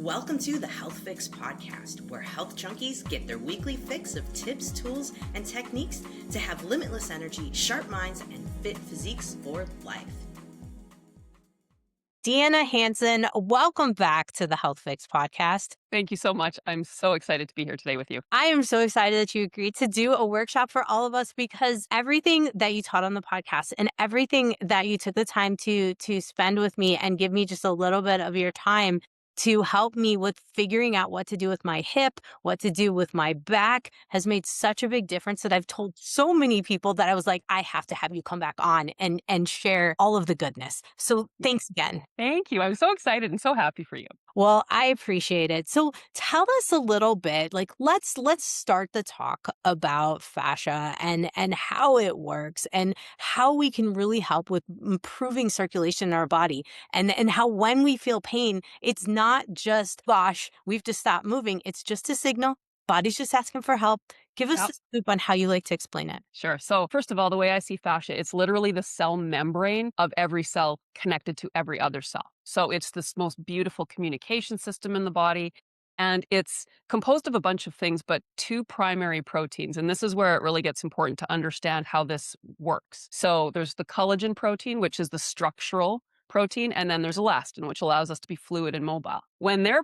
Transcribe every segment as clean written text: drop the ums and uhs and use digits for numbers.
Welcome to the Health Fix podcast, where health junkies get their weekly fix of tips, tools, and techniques to have limitless energy, sharp minds, and fit physiques for life. Deanna Hansen, welcome back to the Health Fix podcast. Thank you so much. I'm so excited to be here today with you. I am so excited that you agreed to do a workshop for all of us because everything that you taught on the podcast and everything that you took the time to spend with me and give me just a little bit of your time to help me with figuring out what to do with my hip, what to do with my back has made such a big difference that I've told so many people that I was like, I have to have you come back on and share all of the goodness. So thanks again. Thank you. I'm so excited and so happy for you. Well, I appreciate it. So tell us a little bit, like let's start the talk about fascia and how it works and how we can really help with improving circulation in our body and how when we feel pain, it's not just, gosh, we've to stop moving. It's just a signal. Body's just asking for help. Give us Yep. the scoop on how you like to explain it. Sure. So first of all, the way I see fascia, it's literally the cell membrane of every cell connected to every other cell. So it's this most beautiful communication system in the body. And it's composed of a bunch of things, but two primary proteins. And this is where it really gets important to understand how this works. So there's the collagen protein, which is the structural protein. And then there's elastin, which allows us to be fluid and mobile. When they're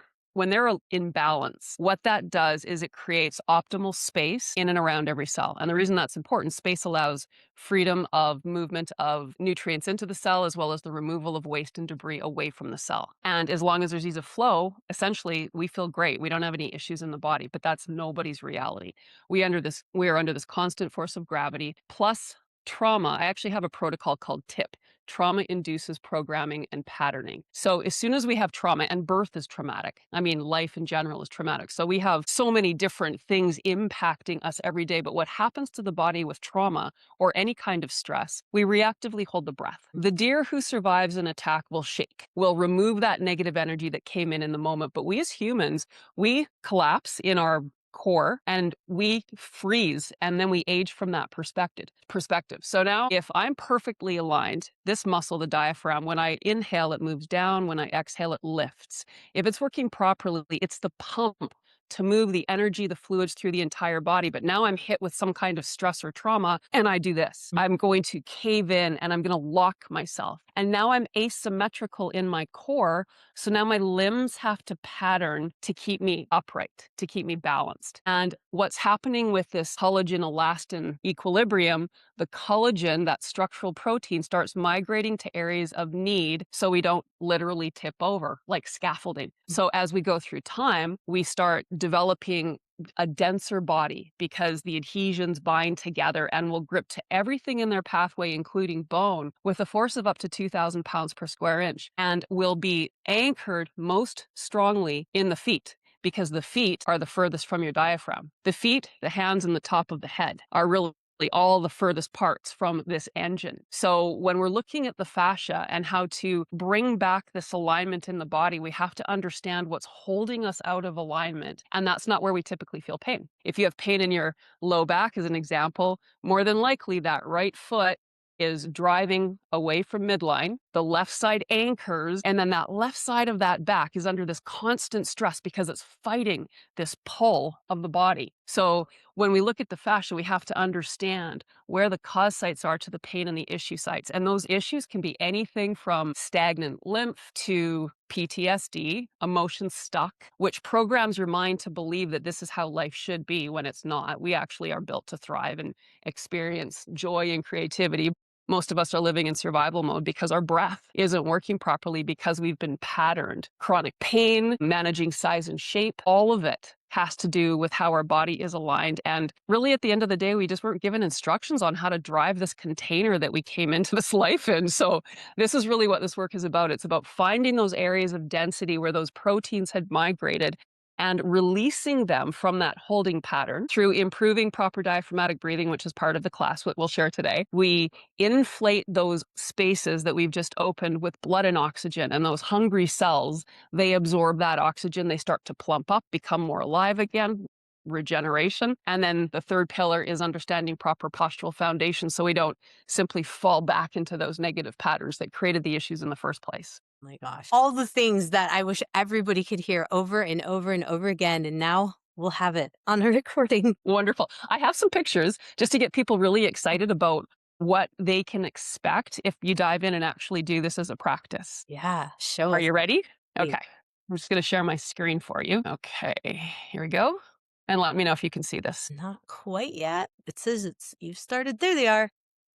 in balance, what that does is it creates optimal space in and around every cell. And the reason that's important, space allows freedom of movement of nutrients into the cell, as well as the removal of waste and debris away from the cell. And as long as there's ease of flow, essentially, we feel great. We don't have any issues in the body, but that's nobody's reality. We are under this constant force of gravity, plus trauma. I actually have a protocol called TIP. Trauma induces programming and patterning. So as soon as we have trauma, and birth is traumatic, I mean, life in general is traumatic. So we have so many different things impacting us every day. But what happens to the body with trauma or any kind of stress, we reactively hold the breath. The deer who survives an attack will shake, will remove that negative energy that came in the moment. But we as humans, we collapse in our core and we freeze and then we age from that perspective. So now if I'm perfectly aligned, this muscle, the diaphragm, when I inhale, it moves down. When I exhale, it lifts. If it's working properly, it's the pump to move the energy, the fluids through the entire body. But now I'm hit with some kind of stress or trauma and I do this. I'm going to cave in and I'm going to lock myself. And now I'm asymmetrical in my core. So now my limbs have to pattern to keep me upright, to keep me balanced. And what's happening with this collagen elastin equilibrium, the collagen, that structural protein, starts migrating to areas of need so we don't literally tip over, like scaffolding. So as we go through time, we start developing a denser body because the adhesions bind together and will grip to everything in their pathway, including bone, with a force of up to 2,000 pounds per square inch, and will be anchored most strongly in the feet, because the feet are the furthest from your diaphragm. The feet, the hands, and the top of the head are really all the furthest parts from this engine. So when we're looking at the fascia and how to bring back this alignment in the body, we have to understand what's holding us out of alignment. And that's not where we typically feel pain. If you have pain in your low back, as an example, more than likely that right foot is driving away from midline, the left side anchors, and then that left side of that back is under this constant stress because it's fighting this pull of the body. So when we look at the fascia, we have to understand where the cause sites are to the pain and the issue sites. And those issues can be anything from stagnant lymph to PTSD, emotions stuck, which programs your mind to believe that this is how life should be when it's not. We actually are built to thrive and experience joy and creativity. Most of us are living in survival mode because our breath isn't working properly because we've been patterned. Chronic pain, managing size and shape, all of it has to do with how our body is aligned. And really at the end of the day, we just weren't given instructions on how to drive this container that we came into this life in. So this is really what this work is about. It's about finding those areas of density where those proteins had migrated and releasing them from that holding pattern through improving proper diaphragmatic breathing, which is part of the class, what we'll share today. We inflate those spaces that we've just opened with blood and oxygen, and those hungry cells, they absorb that oxygen, they start to plump up, become more alive again, regeneration. And then the third pillar is understanding proper postural foundation so we don't simply fall back into those negative patterns that created the issues in the first place. my gosh. All the things that I wish everybody could hear over and over and over again. And now we'll have it on a recording. Wonderful. I have some pictures just to get people really excited about what they can expect if you dive in and actually do this as a practice. Yeah. Show Are us. you ready? Please. Okay. I'm just going to share my screen for you. Okay. Here we go. And let me know if you can see this. Not quite yet. It says you've started. There they are.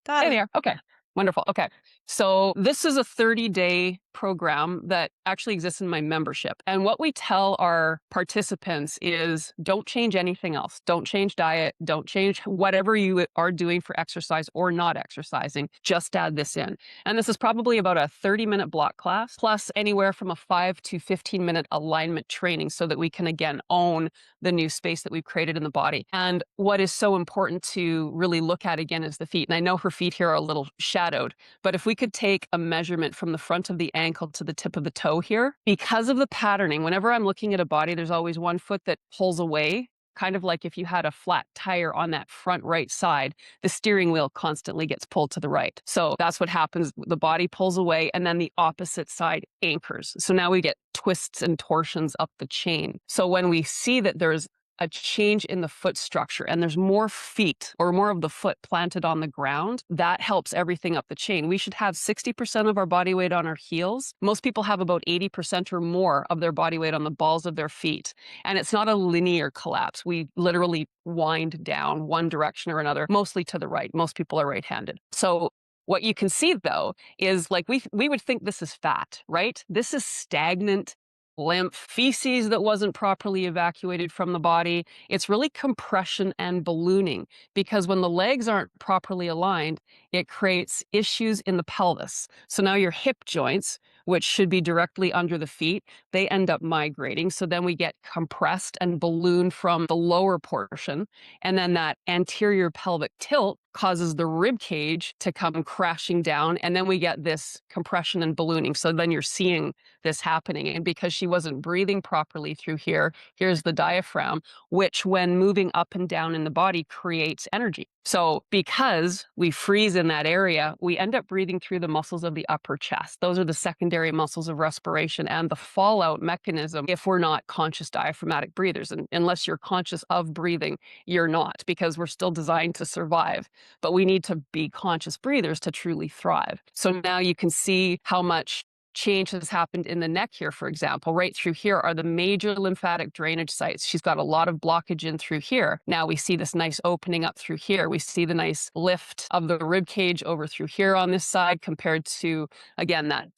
Got There them. they are. Okay. Wonderful. Okay. So this is a 30-day program that actually exists in my membership. And what we tell our participants is don't change anything else. Don't change diet. Don't change whatever you are doing for exercise or not exercising. Just add this in. And this is probably about a 30-minute block class plus anywhere from a 5 to 15-minute alignment training so that we can again own the new space that we've created in the body. And what is so important to really look at again is the feet. And I know her feet here are a little shadowed, but if we could take a measurement from the front of the ankle to the tip of the toe here, because of the patterning, whenever I'm looking at a body, there's always one foot that pulls away, kind of like if you had a flat tire on that front right side, the steering wheel constantly gets pulled to the right. So that's what happens. The body pulls away and then the opposite side anchors. So now we get twists and torsions up the chain. So when we see that there's a change in the foot structure and there's more feet or more of the foot planted on the ground, that helps everything up the chain. We should have 60% of our body weight on our heels. Most people have about 80% or more of their body weight on the balls of their feet. And it's not a linear collapse. We literally wind down one direction or another, mostly to the right. Most people are right-handed. So what you can see though is like we would think this is fat, right? This is stagnant lymph, feces that wasn't properly evacuated from the body. It's really compression and ballooning because when the legs aren't properly aligned, it creates issues in the pelvis. So now your hip joints, which should be directly under the feet, they end up migrating. So then we get compressed and balloon from the lower portion. And then that anterior pelvic tilt causes the rib cage to come crashing down. And then we get this compression and ballooning. So then you're seeing this happening. And because she wasn't breathing properly through here, here's the diaphragm, which when moving up and down in the body creates energy. So because we freeze in that area, we end up breathing through the muscles of the upper chest. Those are the secondary muscles of respiration and the fallout mechanism if we're not conscious diaphragmatic breathers. And unless you're conscious of breathing, you're not, because we're still designed to survive. But we need to be conscious breathers to truly thrive. So now you can see how much change has happened in the neck here, for example. Right through here are the major lymphatic drainage sites. She's got a lot of blockage in through here. Now we see this nice opening up through here. We see the nice lift of the rib cage over through here on this side compared to, again, that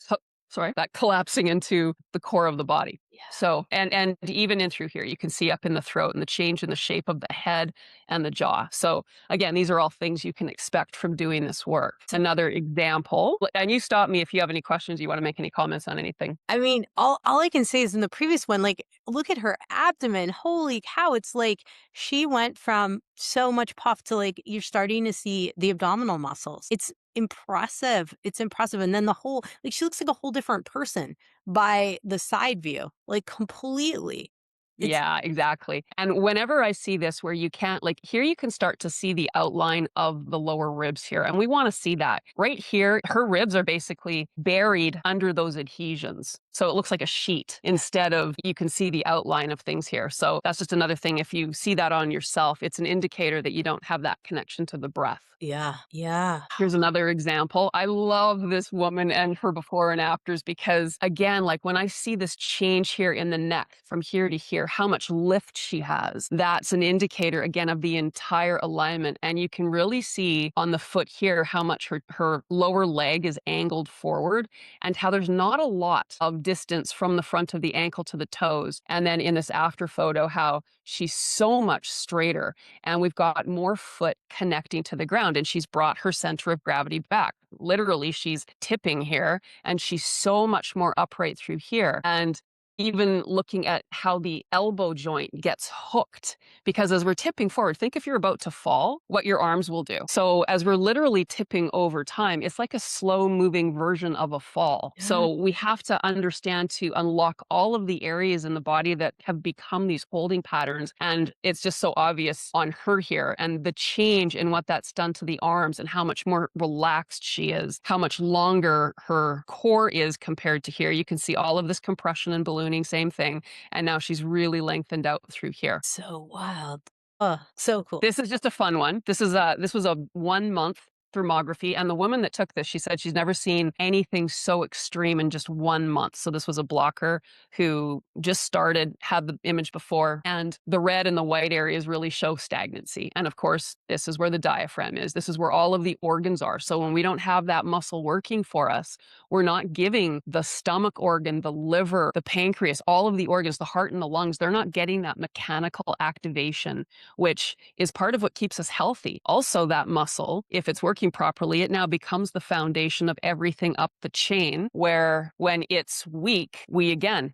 collapsing into the core of the body. Yeah. So, and even in through here, you can see up in the throat and the change in the shape of the head and the jaw. So again, these are all things you can expect from doing this work. It's another example. And you stop me if you have any questions, you want to make any comments on anything. I mean, all I can say is in the previous one, like, look at her abdomen. Holy cow. It's like she went from so much puff to like you're starting to see the abdominal muscles. It's impressive. It's impressive. And then the whole, like, she looks like a whole different person by the side view, like completely. It's Yeah, exactly. And whenever I see this where you can't, like here, you can start to see the outline of the lower ribs here. And we want to see that. Right here, her ribs are basically buried under those adhesions. So it looks like a sheet instead of you can see the outline of things here. So that's just another thing. If you see that on yourself, it's an indicator that you don't have that connection to the breath. yeah. Yeah. Here's another example. I love this woman and her before and afters because, again, like when I see this change here in the neck from here to here, how much lift she has, that's an indicator, again, of the entire alignment. And you can really see on the foot here how much her lower leg is angled forward and how there's not a lot of distance from the front of the ankle to the toes. And then in this after photo, how she's so much straighter and we've got more foot connecting to the ground. And she's brought her center of gravity back. Literally, she's tipping here and she's so much more upright through here. And even looking at how the elbow joint gets hooked. Because as we're tipping forward, think if you're about to fall, what your arms will do. So as we're literally tipping over time, it's like a slow moving version of a fall. Yeah. So we have to understand to unlock all of the areas in the body that have become these holding patterns. And it's just so obvious on her here, and the change in what that's done to the arms and how much more relaxed she is, how much longer her core is compared to here. You can see all of this compression and ballooning, same thing. And now she's really lengthened out through here. So wild. Oh, so cool. This is just a fun one. This was a 1 month thermography, and the woman that took this, she said she's never seen anything so extreme in just 1 month. So this was a blocker who just started, had the image before, and the red and the white areas really show stagnancy. And of course, this is where the diaphragm is. This is where all of the organs are. So when we don't have that muscle working for us, we're not giving the stomach organ, the liver, the pancreas, all of the organs, the heart and the lungs, they're not getting that mechanical activation, which is part of what keeps us healthy. Also, that muscle, if it's working properly, it now becomes the foundation of everything up the chain, where when it's weak,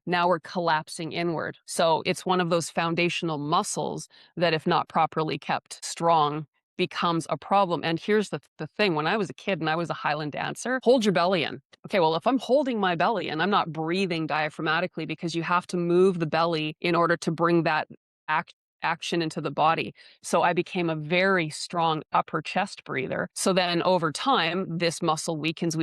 now we're collapsing inward. So it's one of those foundational muscles that, if not properly kept strong, becomes a problem. And here's the thing. When I was a kid and I was a Highland dancer, hold your belly in. Okay, well, if I'm holding my belly and I'm not breathing diaphragmatically, because you have to move the belly in order to bring that action into the body. So I became a very strong upper chest breather. So then over time, this muscle weakens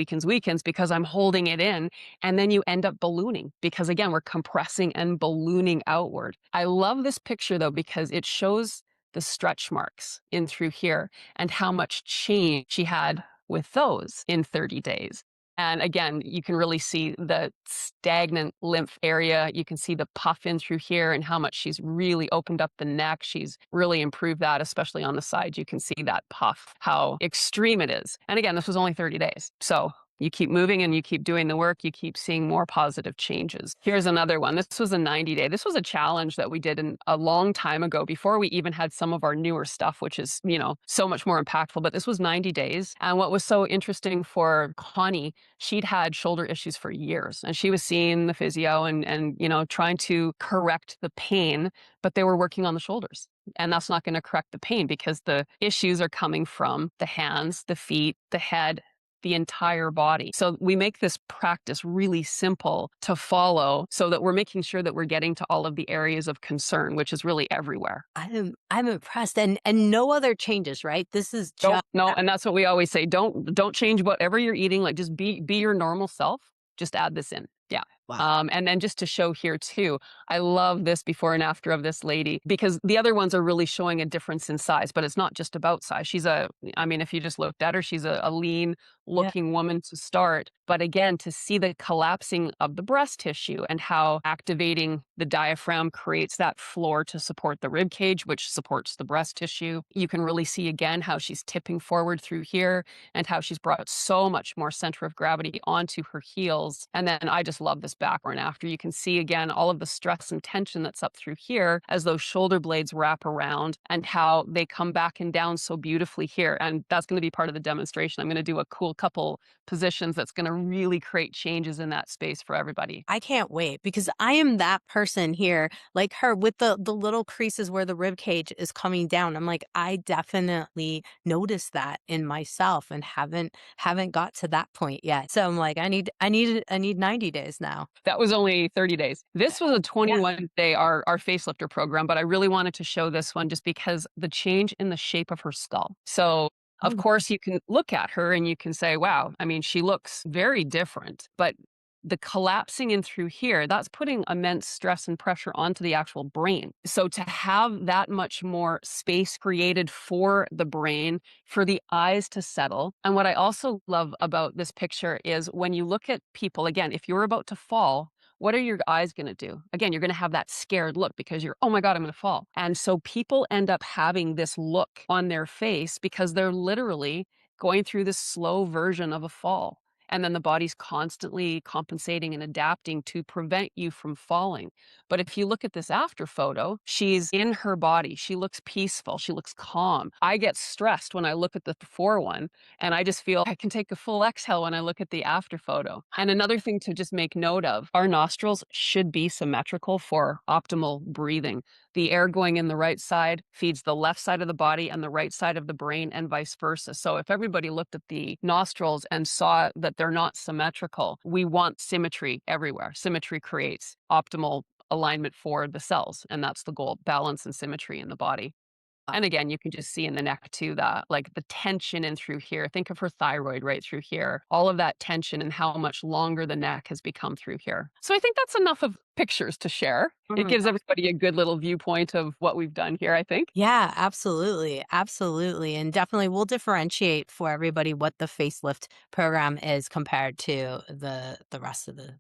because I'm holding it in. And then you end up ballooning because, again, we're compressing and ballooning outward. I love this picture, though, because it shows the stretch marks in through here and how much change she had with those in 30 days. And again, you can really see the stagnant lymph area. You can see the puff in through here and how much she's really opened up the neck. She's really improved that, especially on the side. You can see that puff, how extreme it is. And again, this was only 30 days. So you keep moving and you keep doing the work, you keep seeing more positive changes. Here's another one. This was a 90-day. This was a challenge that we did a long time ago, before we even had some of our newer stuff, which is, so much more impactful. But this was 90 days. And what was so interesting for Connie, she'd had shoulder issues for years, and she was seeing the physio and trying to correct the pain, but they were working on the shoulders. And that's not going to correct the pain, because the issues are coming from the hands, the feet, the head, the entire body. So we make this practice really simple to follow, so that we're making sure that we're getting to all of the areas of concern, which is really everywhere. I'm impressed, and no other changes, right? This is just No, and that's what we always say. Don't change whatever you're eating. Like, just be your normal self. Just add this in. Yeah. wow. And then just to show here too, I love this before and after of this lady, because the other ones are really showing a difference in size, but it's not just about size. If you just looked at her, she's a lean Yeah. looking woman to start. But again, to see the collapsing of the breast tissue and how activating the diaphragm creates that floor to support the rib cage, which supports the breast tissue. You can really see again how she's tipping forward through here and how she's brought so much more center of gravity onto her heels. And then I just love this before and after. You can see again all of the stress and tension that's up through here as those shoulder blades wrap around, and how they come back and down so beautifully here. And that's going to be part of the demonstration. I'm going to do a cool couple positions that's going to really create changes in that space for everybody. I can't wait, because I am that person here, like her, with the little creases where the rib cage is coming down. I'm like, I definitely noticed that in myself and haven't got to that point yet. So I'm like, I need 90 days now. That was only 30 days. This was a 21 day, our facelifter program, but I really wanted to show this one just because the change in the shape of her skull. So of Oh. course, you can look at her and you can say, wow, she looks very different. But the collapsing in through here, that's putting immense stress and pressure onto the actual brain. So to have that much more space created for the brain, for the eyes to settle. And what I also love about this picture is when you look at people, again, if you're about to fall, what are your eyes going to do? Again, you're going to have that scared look because you're, oh my God, I'm going to fall. And so people end up having this look on their face because they're literally going through this slow version of a fall. And then the body's constantly compensating and adapting to prevent you from falling. But if you look at this after photo, she's in her body. She looks peaceful. She looks calm. I get stressed when I look at the before one, and I just feel I can take a full exhale when I look at the after photo. And another thing to just make note of, our nostrils should be symmetrical for optimal breathing. The air going in the right side feeds the left side of the body and the right side of the brain, and vice versa. So if everybody looked at the nostrils and saw that they're not symmetrical, we want symmetry everywhere. Symmetry creates optimal alignment for the cells, and that's the goal: balance and symmetry in the body. And again, you can just see in the neck too, that like the tension in through here. Think of her thyroid right through here. All of that tension and how much longer the neck has become through here. So I think that's enough of pictures to share. It gives everybody a good little viewpoint of what we've done here, I think. Yeah, absolutely. Absolutely. And definitely we'll differentiate for everybody what the facelift program is compared to the rest of the program.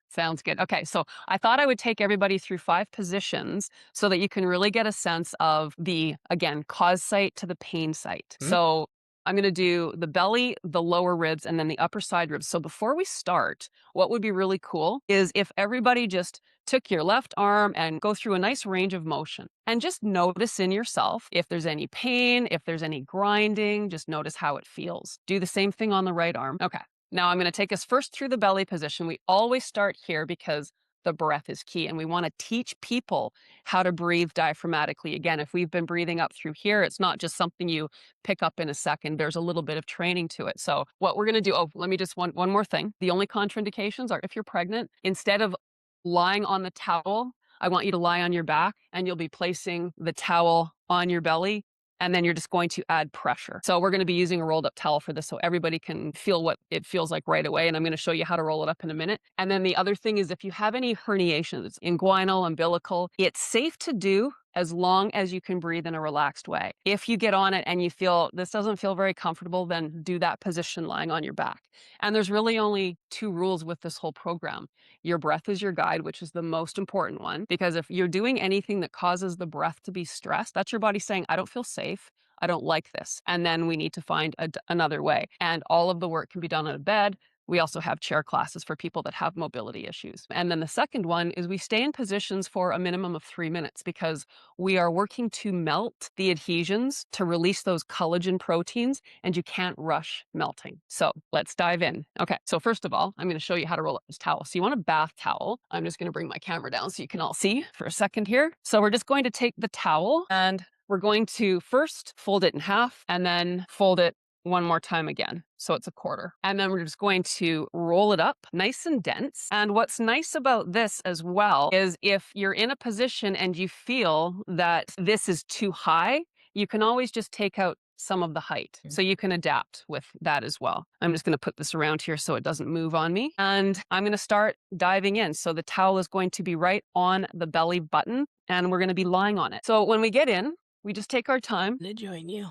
Sounds good. Okay, so I thought I would take everybody through 5 positions so that you can really get a sense of the, again, cause site to the pain site. Mhm. So I'm going to do the belly, the lower ribs, and then the upper side ribs. So before we start, what would be really cool is if everybody just took your left arm and go through a nice range of motion and just notice in yourself if there's any pain, if there's any grinding, just notice how it feels. Do the same thing on the right arm. Okay. Now I'm going to take us first through the belly position. We always start here because the breath is key, and we want to teach people how to breathe diaphragmatically. Again, if we've been breathing up through here, it's not just something you pick up in a second. There's a little bit of training to it. So what we're going to do, oh, let me just one more thing. The only contraindications are if you're pregnant, instead of lying on the towel, I want you to lie on your back, and you'll be placing the towel on your belly, and then you're just going to add pressure. So we're going to be using a rolled up towel for this so everybody can feel what it feels like right away. And I'm going to show you how to roll it up in a minute. And then the other thing is if you have any herniations, inguinal, umbilical, it's safe to do as long as you can breathe in a relaxed way. If you get on it and you feel this doesn't feel very comfortable, then do that position lying on your back. And there's really only 2 rules with this whole program. Your breath is your guide, which is the most important one, because if you're doing anything that causes the breath to be stressed, that's your body saying, I don't feel safe. I don't like this. And then we need to find another way. And all of the work can be done on a bed. We also have chair classes for people that have mobility issues. And then the second one is we stay in positions for a minimum of 3 minutes because we are working to melt the adhesions to release those collagen proteins, and you can't rush melting. So let's dive in. Okay, so first of all, I'm going to show you how to roll up this towel. So you want a bath towel. I'm just going to bring my camera down so you can all see for a second here. So we're just going to take the towel and we're going to first fold it in half and then fold it one more time again. So it's a quarter. And then we're just going to roll it up nice and dense. And what's nice about this as well is if you're in a position and you feel that this is too high, you can always just take out some of the height. So you can adapt with that as well. I'm just going to put this around here so it doesn't move on me. And I'm going to start diving in. So the towel is going to be right on the belly button and we're going to be lying on it. So when we get in, we just take our time. To join you.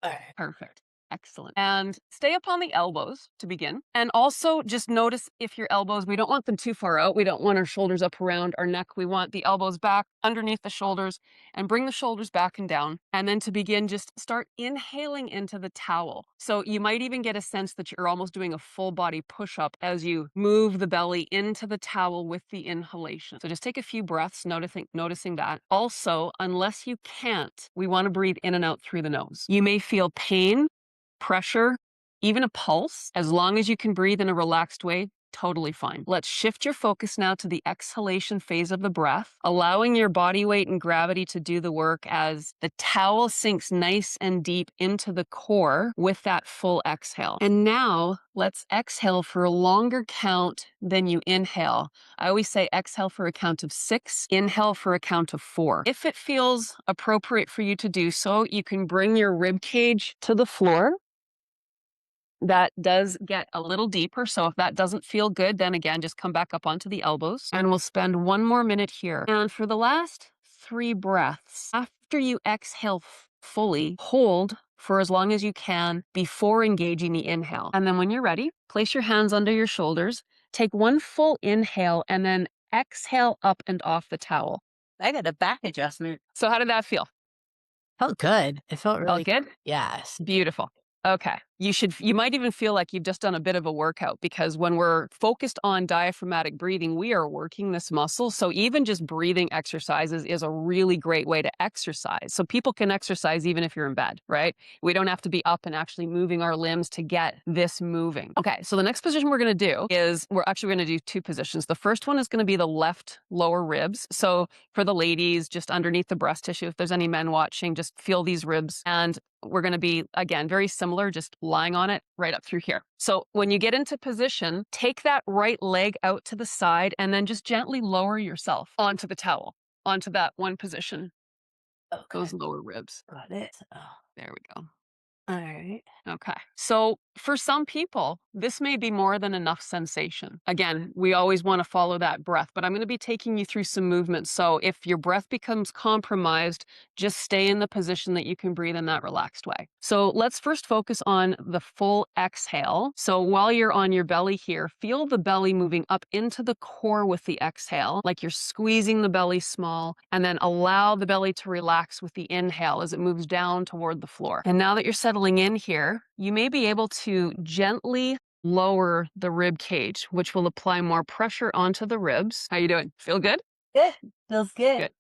All right. Perfect. Excellent. And stay up on the elbows to begin. And also just notice if your elbows, we don't want them too far out. We don't want our shoulders up around our neck. We want the elbows back underneath the shoulders and bring the shoulders back and down. And then to begin, just start inhaling into the towel. So you might even get a sense that you're almost doing a full body push-up as you move the belly into the towel with the inhalation. So just take a few breaths, noticing that. Also, unless you can't, we want to breathe in and out through the nose. You may feel pain, pressure, even a pulse. As long as you can breathe in a relaxed way, totally fine. Let's shift your focus now to the exhalation phase of the breath, allowing your body weight and gravity to do the work as the towel sinks nice and deep into the core with that full exhale. And now let's exhale for a longer count than you inhale. I always say exhale for a count of 6, inhale for a count of 4. If it feels appropriate for you to do so, you can bring your rib cage to the floor. That does get a little deeper. So if that doesn't feel good, then again, just come back up onto the elbows and we'll spend 1 more minute here. And for the last 3 breaths, after you exhale fully, hold for as long as you can before engaging the inhale. And then when you're ready, place your hands under your shoulders, take 1 full inhale and then exhale up and off the towel. I got a back adjustment. So how did that feel? Felt good. It felt really Felt good? Yes. Beautiful. Okay. you might even feel like you've just done a bit of a workout, because when we're focused on diaphragmatic breathing, we are working this muscle. So even just breathing exercises is a really great way to exercise. So people can exercise even if you're in bed, right? We don't have to be up and actually moving our limbs to get this moving. Okay, so the next position we're going to do is we're going to do two positions. The first one is going to be the left lower ribs. So for the ladies, just underneath the breast tissue, if there's any men watching, just feel these ribs. And we're going to be, again, very similar, just lying on it right up through here. So when you get into position, take that right leg out to the side and then just gently lower yourself onto the towel, onto that one position, those lower ribs. Got it. There we go. All right. Okay. So for some people, this may be more than enough sensation. Again, we always want to follow that breath, but I'm going to be taking you through some movements. So if your breath becomes compromised, just stay in the position that you can breathe in that relaxed way. So let's first focus on the full exhale. So while you're on your belly here, feel the belly moving up into the core with the exhale, like you're squeezing the belly small, and then allow the belly to relax with the inhale as it moves down toward the floor. And now that you're settling in here, you may be able to gently lower the rib cage, which will apply more pressure onto the ribs. How you doing? Feel good? Good. Feels good. Good.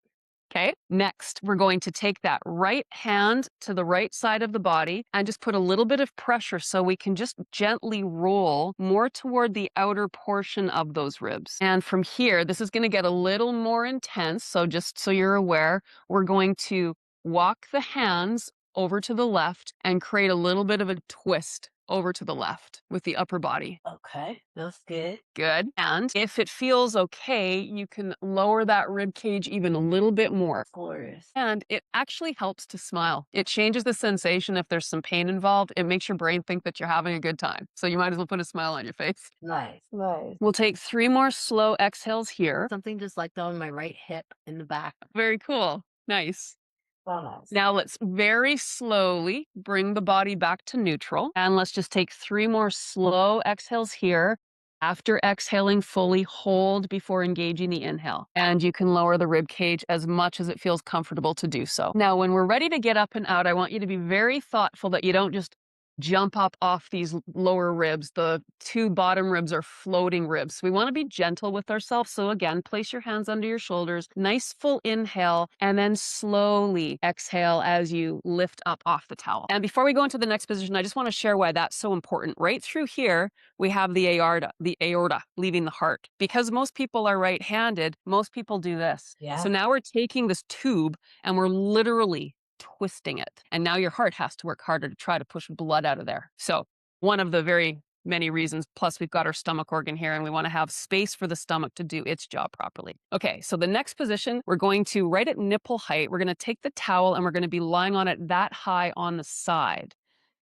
Okay. Next, we're going to take that right hand to the right side of the body and just put a little bit of pressure so we can just gently roll more toward the outer portion of those ribs. And from here, this is going to get a little more intense. So just so you're aware, we're going to walk the hands over to the left and create a little bit of a twist over to the left with the upper body. Okay. Feels good. Good. And if it feels okay, you can lower that rib cage even a little bit more. Of course. And it actually helps to smile. It changes the sensation if there's some pain involved. It makes your brain think that you're having a good time. So you might as well put a smile on your face. Nice. Nice. We'll take 3 more slow exhales here. Something just like that on my right hip in the back. Very cool. Nice. Oh, nice. Now let's very slowly bring the body back to neutral. And let's just take 3 more slow exhales here. After exhaling, fully hold before engaging the inhale. And you can lower the rib cage as much as it feels comfortable to do so. Now, when we're ready to get up and out, I want you to be very thoughtful that you don't just jump up off these lower ribs. The 2 bottom ribs are floating ribs. We want to be gentle with ourselves. So again, place your hands under your shoulders, nice full inhale, and then slowly exhale as you lift up off the towel. And before we go into the next position, I just want to share why that's so important. Right through here, we have the aorta leaving the heart. Because most people are right-handed, most people do this. Yeah. So now we're taking this tube and we're literally twisting it. And now your heart has to work harder to try to push blood out of there. So one of the very many reasons, plus we've got our stomach organ here and we want to have space for the stomach to do its job properly. Okay, so the next position, we're going to, right at nipple height, we're going to take the towel and we're going to be lying on it that high on the side.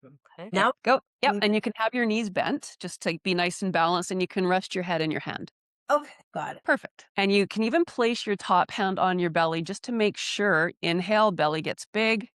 Okay. Now go. Yep, and you can have your knees bent just to be nice and balanced, and you can rest your head in your hand. Okay. Got it. Perfect. And you can even place your top hand on your belly just to make sure, inhale, belly gets big,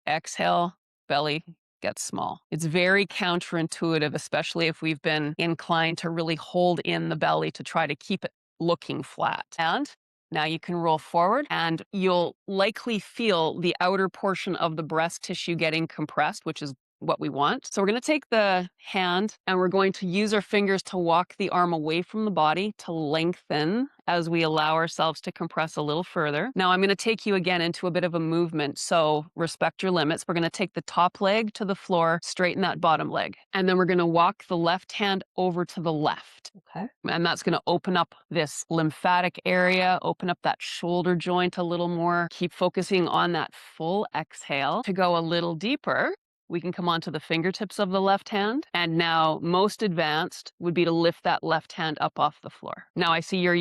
exhale, belly gets small. It's very counterintuitive, especially if we've been inclined to really hold in the belly to try to keep it looking flat. And now you can roll forward and you'll likely feel the outer portion of the breast tissue getting compressed, which is what we want. So we're going to take the hand and we're going to use our fingers to walk the arm away from the body to lengthen as we allow ourselves to compress a little further. Now I'm going to take you again into a bit of a movement. So respect your limits. We're going to take the top leg to the floor, straighten that bottom leg. And then we're going to walk the left hand over to the left. Okay. And that's going to open up this lymphatic area, open up that shoulder joint a little more. Keep focusing on that full exhale. To go a little deeper, we can come onto the fingertips of the left hand. And now most advanced would be to lift that left hand up off the floor. Now I see you're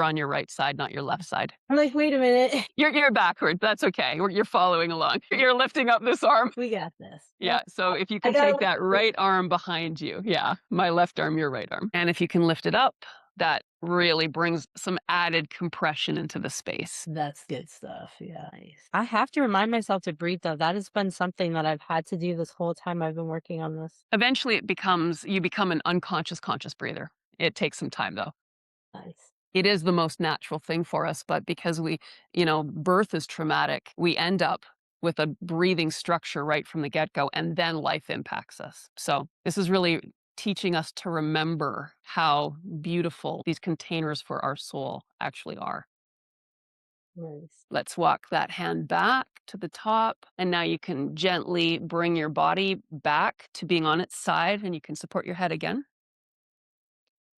on your right side, not your left side. I'm like, wait a minute. You're backward. That's okay. You're following along. You're lifting up this arm. We got this. Yeah. So if you can take that right arm behind you. Yeah. My left arm, your right arm. And if you can lift it up, that really brings some added compression into the space. That's good stuff. Yeah. Nice. I have to remind myself to breathe though. That has been something that I've had to do this whole time I've been working on this. Eventually you become an unconscious conscious breather. It takes some time though. Nice. It is the most natural thing for us, but because birth is traumatic, we end up with a breathing structure right from the get-go, and then life impacts us. So this is really teaching us to remember how beautiful these containers for our soul actually are. Nice. Let's walk that hand back to the top. And now you can gently bring your body back to being on its side, and you can support your head again.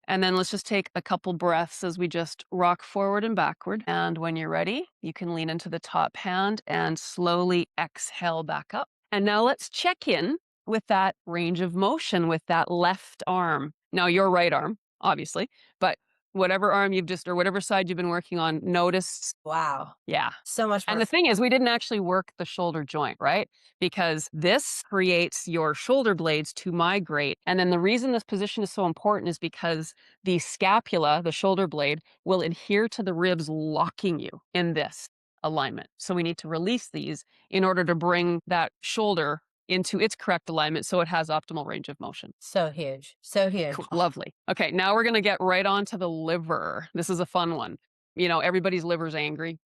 And then let's just take a couple breaths as we just rock forward and backward. And when you're ready, you can lean into the top hand and slowly exhale back up. And now let's check in with that range of motion with that left arm. Now, your right arm, obviously, but whatever arm you've just, or whatever side you've been working on, notice. Wow. Yeah. So much more. And the thing is, we didn't actually work the shoulder joint, right? Because this creates your shoulder blades to migrate. And then the reason this position is so important is because the scapula, the shoulder blade, will adhere to the ribs, locking you in this alignment. So we need to release these in order to bring that shoulder into its correct alignment so it has optimal range of motion. So huge. So huge. Cool. Lovely. Okay, now we're going to get right on to the liver. This is a fun one. You know, everybody's liver's angry.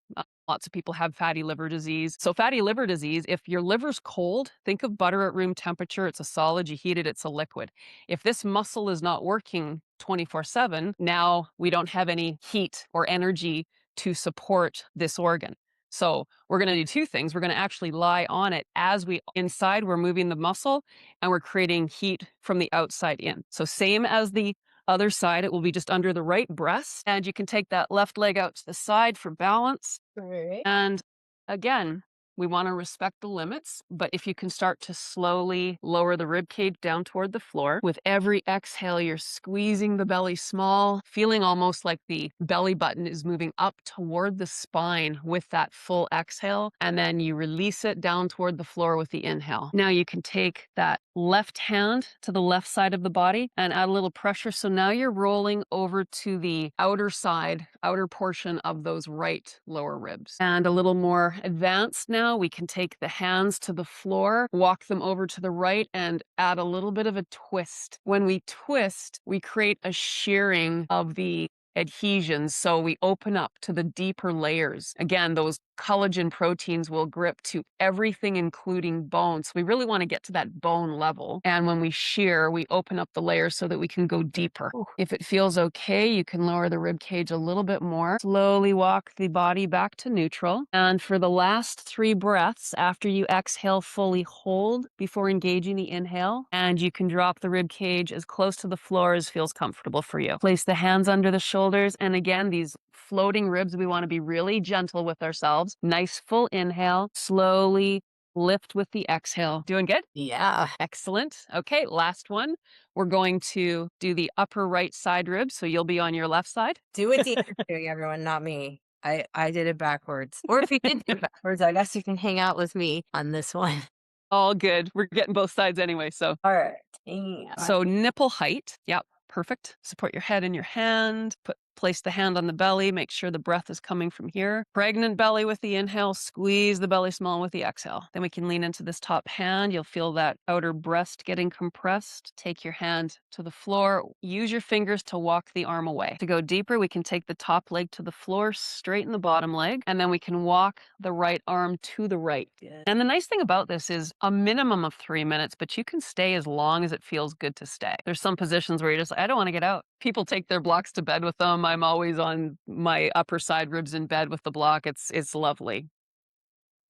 Lots of people have fatty liver disease. So fatty liver disease, if your liver's cold, think of butter at room temperature. It's a solid, you heat it, it's a liquid. If this muscle is not working 24/7, now we don't have any heat or energy to support this organ. So we're going to do two things. We're going to actually lie on it as inside we're moving the muscle, and we're creating heat from the outside in. So same as the other side, it will be just under the right breast. And you can take that left leg out to the side for balance. Right. And again, we want to respect the limits, but if you can start to slowly lower the rib cage down toward the floor, with every exhale, you're squeezing the belly small, feeling almost like the belly button is moving up toward the spine with that full exhale, and then you release it down toward the floor with the inhale. Now you can take that left hand to the left side of the body and add a little pressure. So now you're rolling over to the outer side, outer portion of those right lower ribs. And a little more advanced now, we can take the hands to the floor, walk them over to the right, and add a little bit of a twist. When we twist, we create a shearing of the adhesions. So we open up to the deeper layers. Again, those collagen proteins will grip to everything, including bone. So we really want to get to that bone level. And when we shear, we open up the layers so that we can go deeper. Ooh. If it feels okay, you can lower the rib cage a little bit more. Slowly walk the body back to neutral. And for the last 3 breaths, after you exhale, fully hold before engaging the inhale. And you can drop the rib cage as close to the floor as feels comfortable for you. Place the hands under the shoulders. And again, these floating ribs, we want to be really gentle with ourselves. Nice full inhale, slowly lift with the exhale. Doing good? Yeah. Excellent. Okay, last one. We're going to do the upper right side rib. So you'll be on your left side. Do what Deanna's doing, everyone, not me. I did it backwards. Or if you did it backwards, I guess you can hang out with me on this one. All good. We're getting both sides anyway. So, All right. Hanging out. so nipple height. Yep. Perfect. Support your head in your hand. Place the hand on the belly. Make sure the breath is coming from here. Pregnant belly with the inhale. Squeeze the belly small with the exhale. Then we can lean into this top hand. You'll feel that outer breast getting compressed. Take your hand to the floor. Use your fingers to walk the arm away. To go deeper, we can take the top leg to the floor, straighten the bottom leg, and then we can walk the right arm to the right. Good. And the nice thing about this is a minimum of 3 minutes, but you can stay as long as it feels good to stay. There's some positions where you're just like, I don't want to get out. People take their blocks to bed with them. I'm always on my upper side ribs in bed with the block. It's lovely.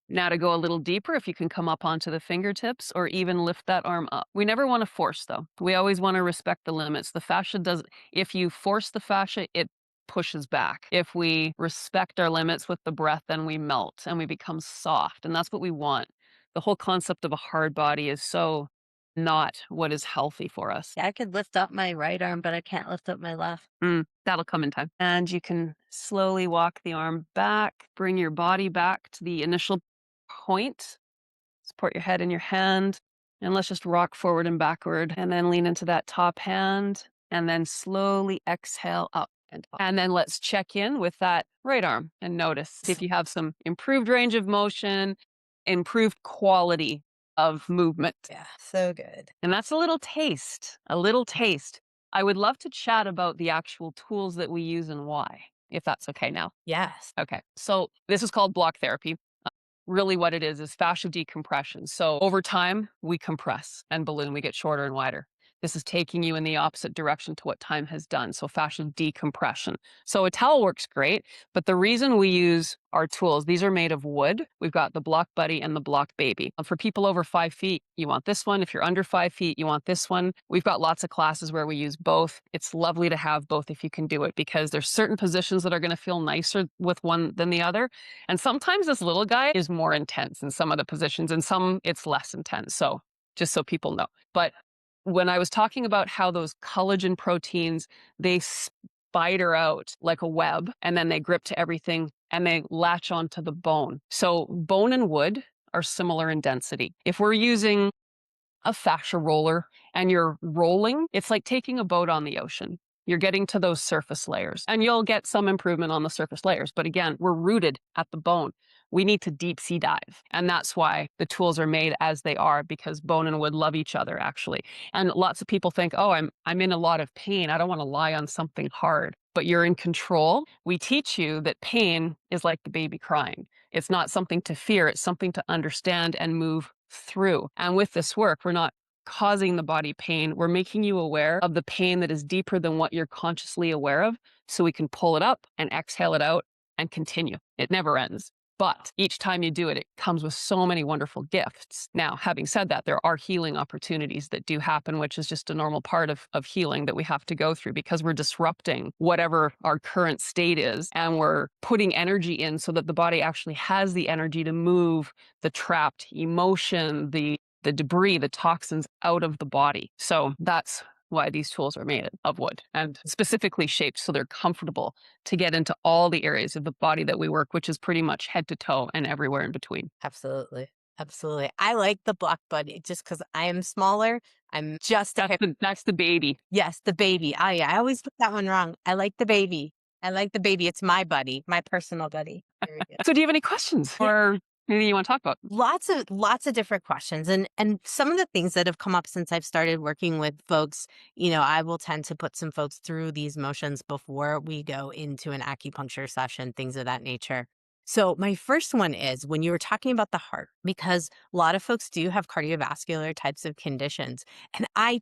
Now to go a little deeper, if you can come up onto the fingertips or even lift that arm up. We never want to force though. We always want to respect the limits. The fascia does, if you force the fascia, it pushes back. If we respect our limits with the breath, then we melt and we become soft. And that's what we want. The whole concept of a hard body is so not what is healthy for us. I could lift up my right arm, but I can't lift up my left. That'll come in time. And you can slowly walk the arm back, bring your body back to the initial point. Support your head in your hand. And let's just rock forward and backward and then lean into that top hand and then slowly exhale up and up. And then let's check in with that right arm and notice if you have some improved range of motion, improved quality of movement. Yeah, so good. And that's a little taste, a little taste. I would love to chat about the actual tools that we use and why, if that's okay now. Yes. Okay. So this is called block therapy. really what it is fascia decompression. So over time, we compress and balloon, we get shorter and wider. This is taking you in the opposite direction to what time has done. So fascia decompression. So a towel works great, but the reason we use our tools, these are made of wood. We've got the Block Buddy and the Block Baby. For people over 5 feet, you want this one. If you're under 5 feet, you want this one. We've got lots of classes where we use both. It's lovely to have both if you can do it, because there's certain positions that are going to feel nicer with one than the other. And sometimes this little guy is more intense in some of the positions, and some it's less intense. So just so people know. But when I was talking about how those collagen proteins, they spider out like a web, and then they grip to everything and they latch onto the bone. So bone and wood are similar in density. If we're using a fascia roller and you're rolling, it's like taking a boat on the ocean. You're getting to those surface layers, and you'll get some improvement on the surface layers. But again, we're rooted at the bone. We need to deep sea dive. And that's why the tools are made as they are, because bone and wood love each other, actually. And lots of people think, oh, I'm in a lot of pain. I don't want to lie on something hard. But you're in control. We teach you that pain is like the baby crying. It's not something to fear. It's something to understand and move through. And with this work, we're not causing the body pain. We're making you aware of the pain that is deeper than what you're consciously aware of, so we can pull it up and exhale it out and continue. It never ends. But each time you do it, it comes with so many wonderful gifts. Now, having said that, there are healing opportunities that do happen, which is just a normal part of healing that we have to go through, because we're disrupting whatever our current state is, and we're putting energy in so that the body actually has the energy to move the trapped emotion, the debris, the toxins out of the body. So that's why these tools are made of wood, and specifically shaped so they're comfortable to get into all the areas of the body that we work, which is pretty much head to toe and everywhere in between. Absolutely. Absolutely. I like the Block Buddy just because I am smaller. I'm just a That's the baby. Yes, the baby. I always put that one wrong. I like the baby. I like the baby. It's my buddy, my personal buddy. Very good. So do you have any questions or anything you want to talk about? Lots of different questions, and some of the things that have come up since I've started working with folks, I will tend to put some folks through these motions before we go into an acupuncture session, things of that nature. So my first one is when you were talking about the heart, because a lot of folks do have cardiovascular types of conditions, and I,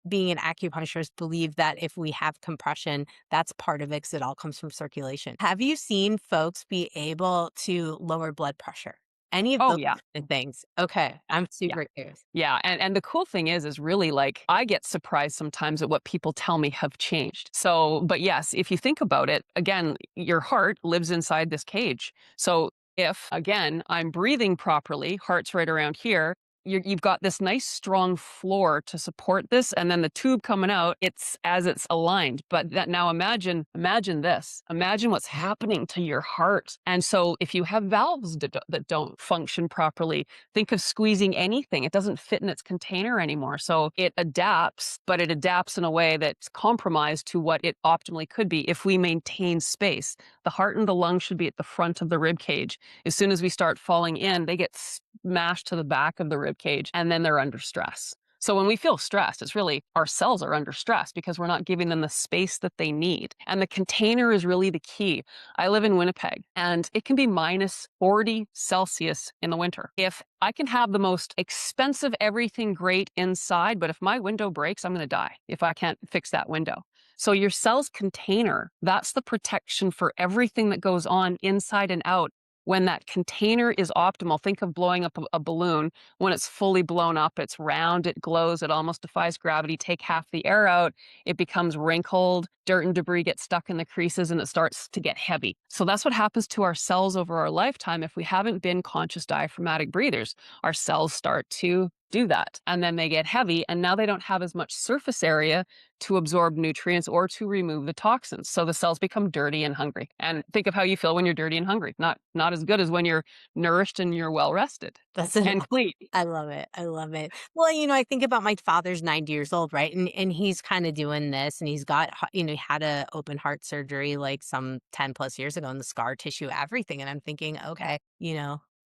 being an acupuncturist, believe that if we have compression, that's part of it, because it all comes from circulation. Have you seen folks be able to lower blood pressure? Any of Oh, those yeah. things? Okay, I'm Yeah. super curious. Yeah. And the cool thing is really, like, I get surprised sometimes at what people tell me have changed. So, but yes, if you think about it, again, your heart lives inside this cage. So if, again, I'm breathing properly, heart's right around here, you've got this nice strong floor to support this, and then the tube coming out, it's as it's aligned. But that, now imagine this. Imagine what's happening to your heart. And so if you have valves that don't function properly, think of squeezing anything. It doesn't fit in its container anymore. So it adapts, but it adapts in a way that's compromised to what it optimally could be if we maintain space. The heart and the lungs should be at the front of the rib cage. As soon as we start falling in, they get smashed to the back of the rib cage, and then they're under stress. So when we feel stressed, it's really our cells are under stress because we're not giving them the space that they need. And the container is really the key. I live in Winnipeg, and it can be minus 40 Celsius in the winter. If I can have the most expensive everything great inside, but if my window breaks, I'm going to die if I can't fix that window. So your cell's container, that's the protection for everything that goes on inside and out. When that container is optimal, think of blowing up a balloon. When it's fully blown up, it's round, it glows, it almost defies gravity. Take half the air out, it becomes wrinkled, dirt and debris get stuck in the creases, and it starts to get heavy. So that's what happens to our cells over our lifetime. If we haven't been conscious diaphragmatic breathers, our cells start to do that. And then they get heavy, and now they don't have as much surface area to absorb nutrients or to remove the toxins. So the cells become dirty and hungry. And think of how you feel when you're dirty and hungry. Not as good as when you're nourished and you're well rested That's and clean. I love it. I love it. Well, I think about my father's 90 years old, right? And he's kind of doing this, and he's got, he had a open heart surgery like some 10 plus years ago, and the scar tissue, everything. And I'm thinking, okay,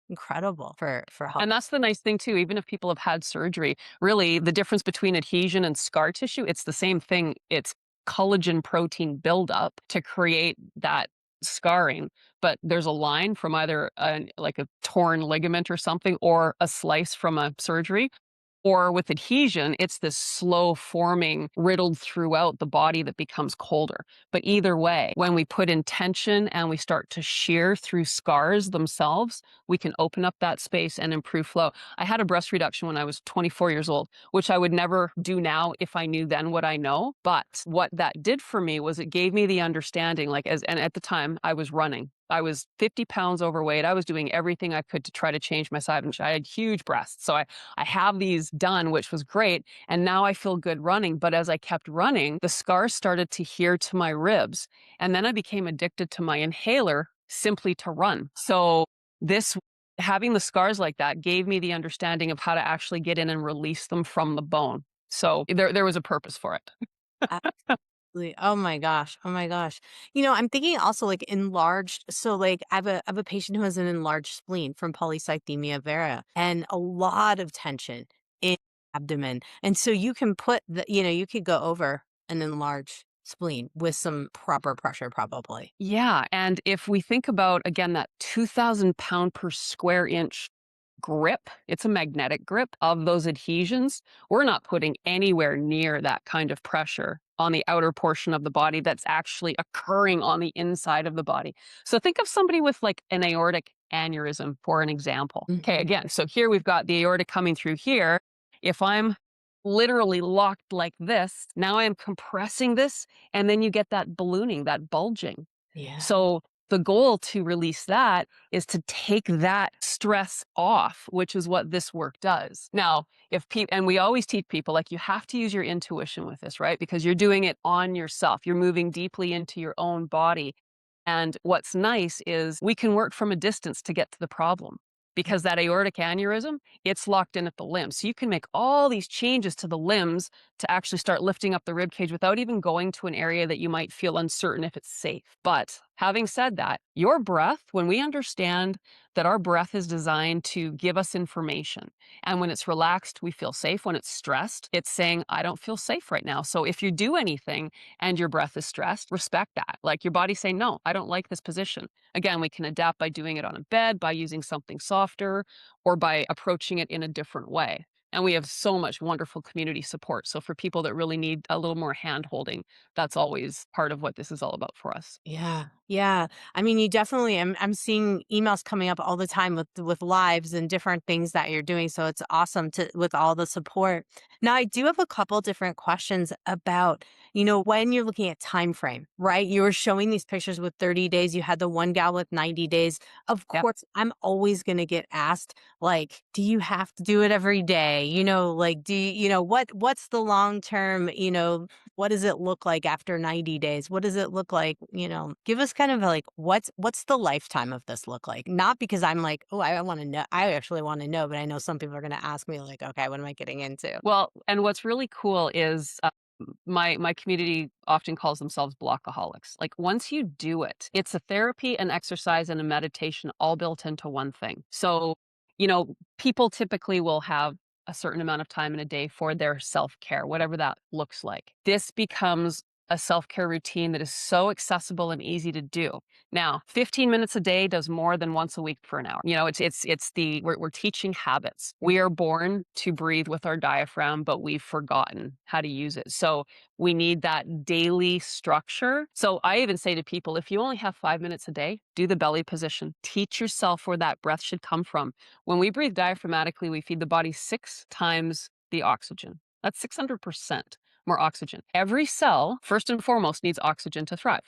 incredible for help. And that's the nice thing too, even if people have had surgery, really the difference between adhesion and scar tissue, it's the same thing. It's collagen protein buildup to create that scarring, but there's a line from either like a torn ligament or something, or a slice from a surgery. Or with adhesion, it's this slow forming, riddled throughout the body that becomes colder. But either way, when we put in tension and we start to shear through scars themselves, we can open up that space and improve flow. I had a breast reduction when I was 24 years old, which I would never do now if I knew then what I know. But what that did for me was it gave me the understanding, and at the time I was running. I was 50 pounds overweight. I was doing everything I could to try to change my size. I had huge breasts. So I have these done, which was great. And now I feel good running. But as I kept running, the scars started to adhere to my ribs. And then I became addicted to my inhaler simply to run. So this having the scars like that gave me the understanding of how to actually get in and release them from the bone. So there was a purpose for it. Absolutely. Oh my gosh. Oh my gosh. I'm thinking also like enlarged. So like I have a patient who has an enlarged spleen from polycythemia vera and a lot of tension in the abdomen. And so you can you could go over an enlarged spleen with some proper pressure probably. Yeah. And if we think about, again, that 2,000 pound per square inch grip, it's a magnetic grip of those adhesions. We're not putting anywhere near that kind of pressure on the outer portion of the body that's actually occurring on the inside of the body. So think of somebody with like an aortic aneurysm, for an example. Okay, Mhm. again, so here we've got the aorta coming through here. If I'm literally locked like this, now I'm compressing this, and then you get that ballooning, that bulging. Yeah. So the goal to release that is to take that stress off, which is what this work does. Now, if people, and we always teach people, like, you have to use your intuition with this, right? Because you're doing it on yourself. You're moving deeply into your own body. And what's nice is we can work from a distance to get to the problem, because that aortic aneurysm, it's locked in at the limb. So you can make all these changes to the limbs to actually start lifting up the rib cage without even going to an area that you might feel uncertain if it's safe. But having said that, your breath, when we understand that our breath is designed to give us information, and when it's relaxed, we feel safe. When it's stressed, it's saying, I don't feel safe right now. So if you do anything and your breath is stressed, respect that. Like, your body's saying, no, I don't like this position. Again, we can adapt by doing it on a bed, by using something softer, or by approaching it in a different way. And we have so much wonderful community support. So for people that really need a little more hand holding, that's always part of what this is all about for us. Yeah. Yeah. I mean, you definitely I'm seeing emails coming up all the time with lives and different things that you're doing. So it's awesome to with all the support. Now, I do have a couple different questions about, when you're looking at time frame, right? You were showing these pictures with 30 days. You had the one gal with 90 days. Of Yep. course, I'm always going to get asked, like, do you have to do it every day? Like, what's the long term, what does it look like after 90 days? What does it look like? Give us kind of like what's the lifetime of this look like? Not because I'm like, oh, I want to know. I actually want to know, but I know some people are going to ask me like, okay, what am I getting into? Well, and what's really cool is my community often calls themselves blockaholics. Like, once you do it, it's a therapy, an exercise, and a meditation all built into one thing. So, people typically will have a certain amount of time in a day for their self-care, whatever that looks like. This becomes a self-care routine that is so accessible and easy to do. Now, 15 minutes a day does more than once a week for an hour. We're teaching habits. We are born to breathe with our diaphragm, but we've forgotten how to use it. So we need that daily structure. So I even say to people, if you only have 5 minutes a day, do the belly position. Teach yourself where that breath should come from. When we breathe diaphragmatically, we feed the body 6 times the oxygen. That's 600% more oxygen. Every cell, first and foremost, needs oxygen to thrive.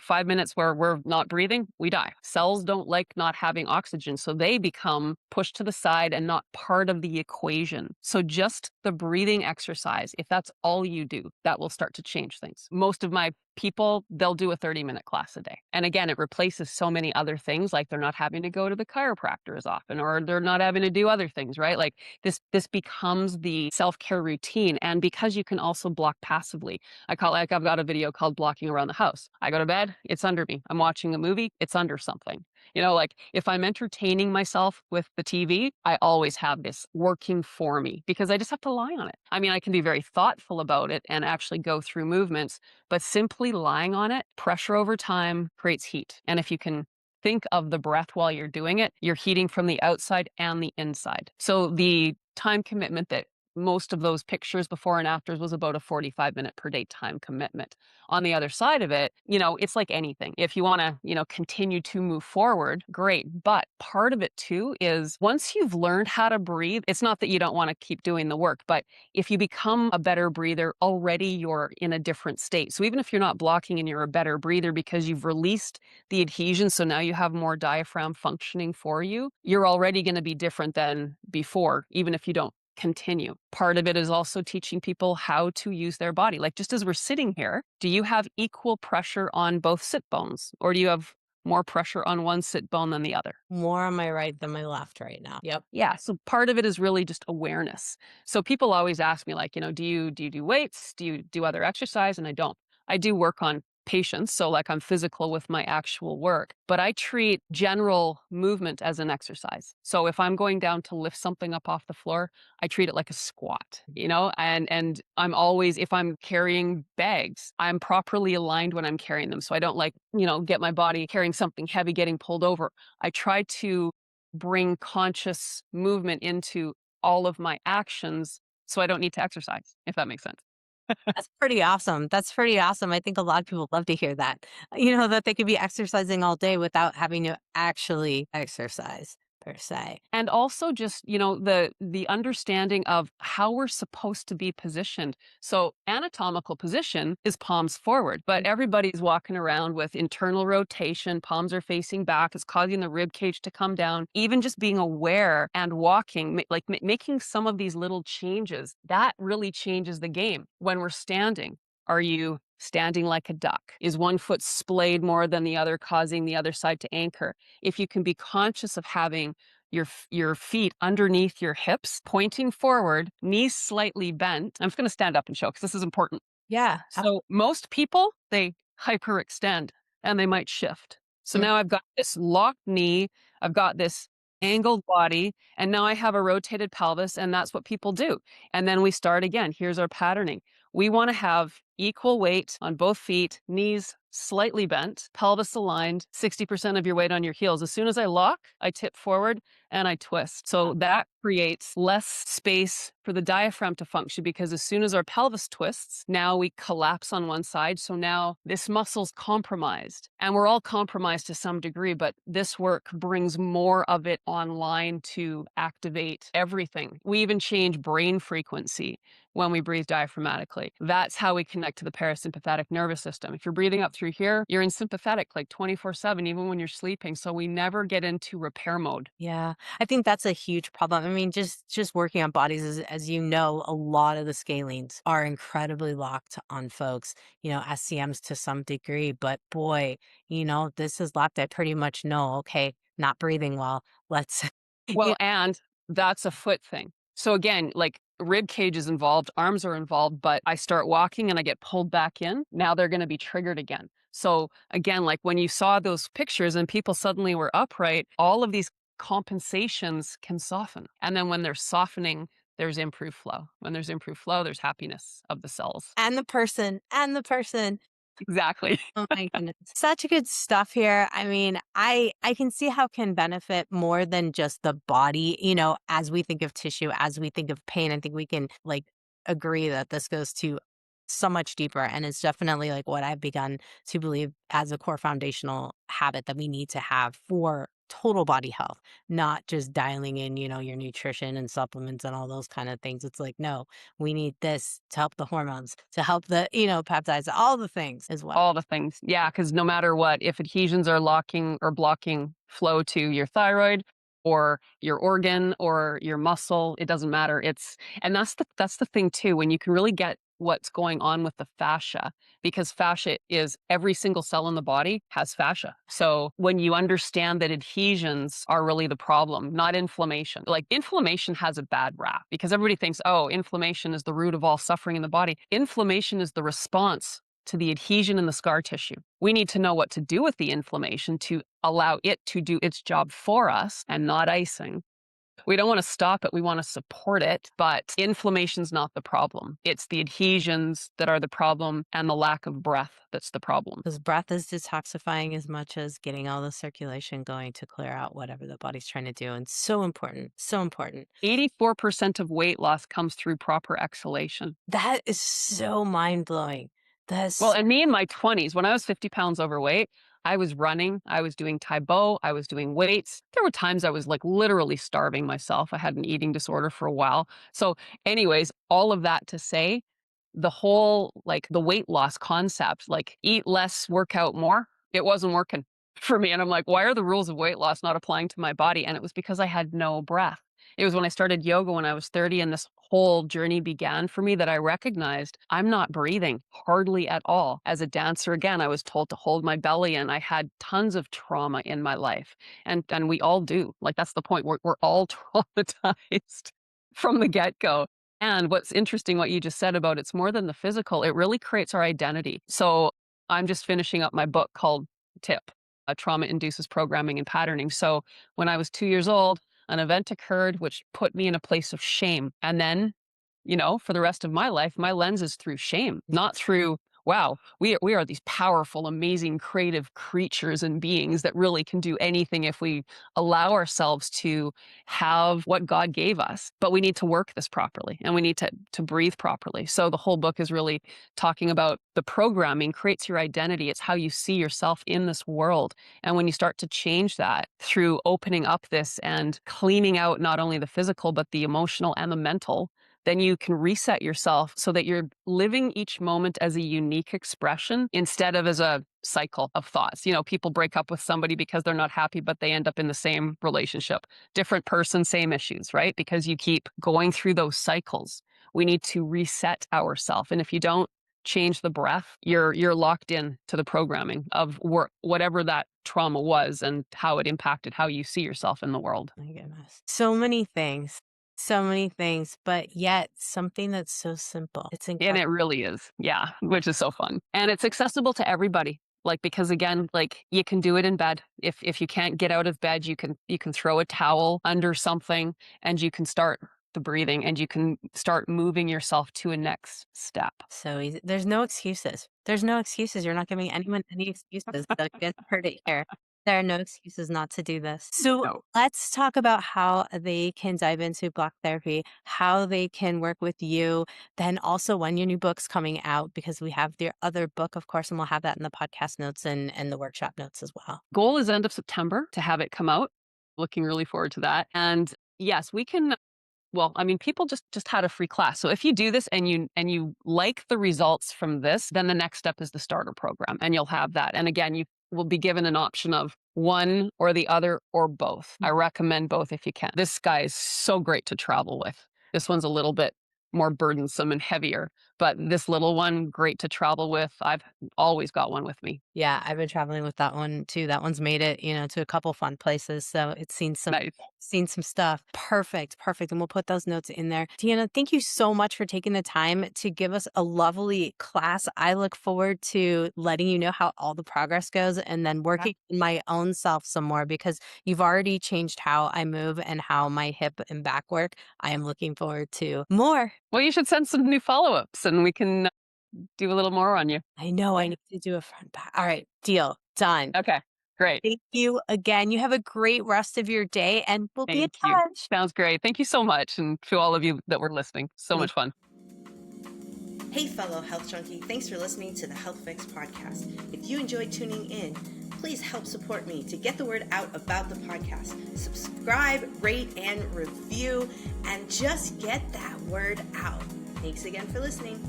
5 minutes where we're not breathing, we die. Cells don't like not having oxygen, so they become pushed to the side and not part of the equation. So just the breathing exercise, if that's all you do, that will start to change things. Most of my people, they'll do a 30-minute class a day. And again, it replaces so many other things, like they're not having to go to the chiropractor as often, or they're not having to do other things, right? Like this becomes the self-care routine. And because you can also block passively, I've got a video called Blocking Around the House. I go go to bed, it's under me. I'm watching a movie, it's under something. You know, like if I'm entertaining myself with the TV, I always have this working for me because I just have to lie on it. I mean, I can be very thoughtful about it and actually go through movements, but simply lying on it, pressure over time creates heat. And if you can think of the breath while you're doing it, you're heating from the outside and the inside. So the time commitment that most of those pictures before and afters was about a 45-minute per day time commitment. On the other side of it, you know, it's like anything. If you want to, you know, continue to move forward, great. But part of it too is once you've learned how to breathe, it's not that you don't want to keep doing the work, but if you become a better breather, already you're in a different state. So even if you're not blocking and you're a better breather because you've released the adhesion, so now you have more diaphragm functioning for you, you're already going to be different than before, even if you don't continue. Part of it is also teaching people how to use their body. Like just as we're sitting here, do you have equal pressure on both sit bones or do you have more pressure on one sit bone than the other? More on my right than my left right now. Yep. Yeah. So part of it is really just awareness. So people always ask me like, you know, do weights? Do you do other exercise? And I don't. I do work on patients. So like I'm physical with my actual work, but I treat general movement as an exercise. So if I'm going down to lift something up off the floor, I treat it like a squat, you know, and I'm always, if I'm carrying bags, I'm properly aligned when I'm carrying them. So I don't like, you know, get my body carrying something heavy, getting pulled over. I try to bring conscious movement into all of my actions so I don't need to exercise, if that makes sense. That's pretty awesome. That's pretty awesome. I think a lot of people love to hear that. You know, that they could be exercising all day without having to actually exercise per se. And also just, you know, the understanding of how we're supposed to be positioned. So anatomical position is palms forward, but everybody's walking around with internal rotation, palms are facing back, it's causing the rib cage to come down. Even just being aware and walking, making some of these little changes, that really changes the game. When we're standing, are you standing like a duck? Is one foot splayed more than the other, causing the other side to anchor? If you can be conscious of having your feet underneath your hips, pointing forward, knees slightly bent. I'm just going to stand up and show because this is important. Yeah. So most people, they hyperextend and they might shift. So now I've got this locked knee, I've got this angled body, and now I have a rotated pelvis, and that's what people do. And then we start again. Here's our patterning. We want to have equal weight on both feet, knees slightly bent, pelvis aligned, 60% of your weight on your heels. As soon as I lock, I tip forward and I twist. So that creates less space for the diaphragm to function because as soon as our pelvis twists, now we collapse on one side. So now this muscle's compromised and we're all compromised to some degree, but this work brings more of it online to activate everything. We even change brain frequency when we breathe diaphragmatically. That's how we connect to the parasympathetic nervous system. If you're breathing up through here, you're in sympathetic like 24/7, even when you're sleeping. So we never get into repair mode. Yeah, I think that's a huge problem. I mean, just working on bodies, as you know, a lot of the scalenes are incredibly locked on folks, you know, SCMs to some degree. But boy, you know, this is locked. I pretty much know, okay, not breathing well. Let's, Well, and that's a foot thing. So again, like rib cage is involved, arms are involved, but I start walking and I get pulled back in. Now they're going to be triggered again. So again, like when you saw those pictures and people suddenly were upright, all of these compensations can soften. And then when they're softening, there's improved flow. When there's improved flow, there's happiness of the cells. and the person. Exactly. Oh my goodness. Such good stuff here. I mean, I can see how it can benefit more than just the body, you know, as we think of tissue, as we think of pain. I think we can like agree that this goes to so much deeper and it's definitely like what I've begun to believe as a core foundational habit that we need to have for total body health, not just dialing in, you know, your nutrition and supplements and all those kind of things. It's like, no, we need this to help the hormones, to help the, you know, peptides, all the things as well. All the things. Yeah, because no matter what, if adhesions are locking or blocking flow to your thyroid or your organ or your muscle, it doesn't matter. And that's the thing too, when you can really get what's going on with the fascia, because fascia is every single cell in the body has fascia. So when you understand that adhesions are really the problem, not inflammation. Like inflammation has a bad rap because everybody thinks, oh, inflammation is the root of all suffering in the body. Inflammation is the response to the adhesion in the scar tissue. We need to know what to do with the inflammation to allow it to do its job for us and not icing. We don't want to stop it. We want to support it, but inflammation's not the problem. It's the adhesions that are the problem and the lack of breath that's the problem. Because breath is detoxifying as much as getting all the circulation going to clear out whatever the body's trying to do. And so important, so important. 84% of weight loss comes through proper exhalation. That is so mind-blowing. Well, and me in my 20s, when I was 50 pounds overweight, I was running, I was doing Taekwondo, I was doing weights. There were times I was like literally starving myself. I had an eating disorder for a while. So anyways, all of that to say, the whole, like the weight loss concept, like eat less, work out more, it wasn't working for me. And I'm like, why are the rules of weight loss not applying to my body? And it was because I had no breath. It was when I started yoga when I was 30 and this whole journey began for me that I recognized I'm not breathing hardly at all. As a dancer, again, I was told to hold my belly and I had tons of trauma in my life. And we all do. Like, that's the point. We're all traumatized from the get-go. And what's interesting, what you just said about it's more than the physical, it really creates our identity. So I'm just finishing up my book called TIP, Trauma Induces Programming and Patterning. So when I was 2 years old, an event occurred which put me in a place of shame. And then, for the rest of my life, my lens is through shame, not through, wow, we are these powerful, amazing, creative creatures and beings that really can do anything if we allow ourselves to have what God gave us. But we need to work this properly and we need to breathe properly. So the whole book is really talking about the programming creates your identity. It's how you see yourself in this world. And when you start to change that through opening up this and cleaning out not only the physical, but the emotional and the mental, then you can reset yourself so that you're living each moment as a unique expression instead of as a cycle of thoughts. People break up with somebody because they're not happy, but they end up in the same relationship. Different person, same issues, right? Because you keep going through those cycles. We need to reset ourselves. And if you don't change the breath, you're locked in to the programming of whatever that trauma was and how it impacted how you see yourself in the world. My goodness. So many things, but yet something that's so simple. It's And incredible. it really is. Yeah, which is so fun. And it's accessible to everybody. Like, because again, like you can do it in bed. If you can't get out of bed, you can throw a towel under something and you can start the breathing and you can start moving yourself to a next step. So easy. There's no excuses. There's no excuses. You're not giving anyone any excuses. So you guys heard it here. There are no excuses not to do this. So No. let's talk about how they can dive into block therapy, how they can work with you, then also when your new book's coming out, because we have your other book, of course, and we'll have that in the podcast notes and the workshop notes as well. Goal is end of September to have it come out. Looking really forward to that. And yes, we can. Well, I mean, people just had a free class. So if you do this and you like the results from this, then the next step is the starter program and you'll have that. And again, you will be given an option of one or the other or both. I recommend both if you can. This guy is so great to travel with. This one's a little bit more burdensome and heavier, but this little one, great to travel with. I've always got one with me. Yeah, I've been traveling with that one too. That one's made it, to a couple fun places. So it's seen some stuff. Perfect. And we'll put those notes in there. Deanna, thank you so much for taking the time to give us a lovely class. I look forward to letting you know how all the progress goes and then working on my own self some more because you've already changed how I move and how my hip and back work. I am looking forward to more. Well, you should send some new follow-ups and we can do a little more on you. I know I need to do a front back. All right, deal. Done. Okay, great. Thank you again. You have a great rest of your day and we'll be in Thank you. touch. Sounds great. Thank you so much. And to all of you that were listening, so much fun. Hey, fellow health junkie, thanks for listening to the Health Fix podcast. If you enjoyed tuning in, please help support me to get the word out about the podcast. Subscribe, rate, and review, and just get that word out. Thanks again for listening.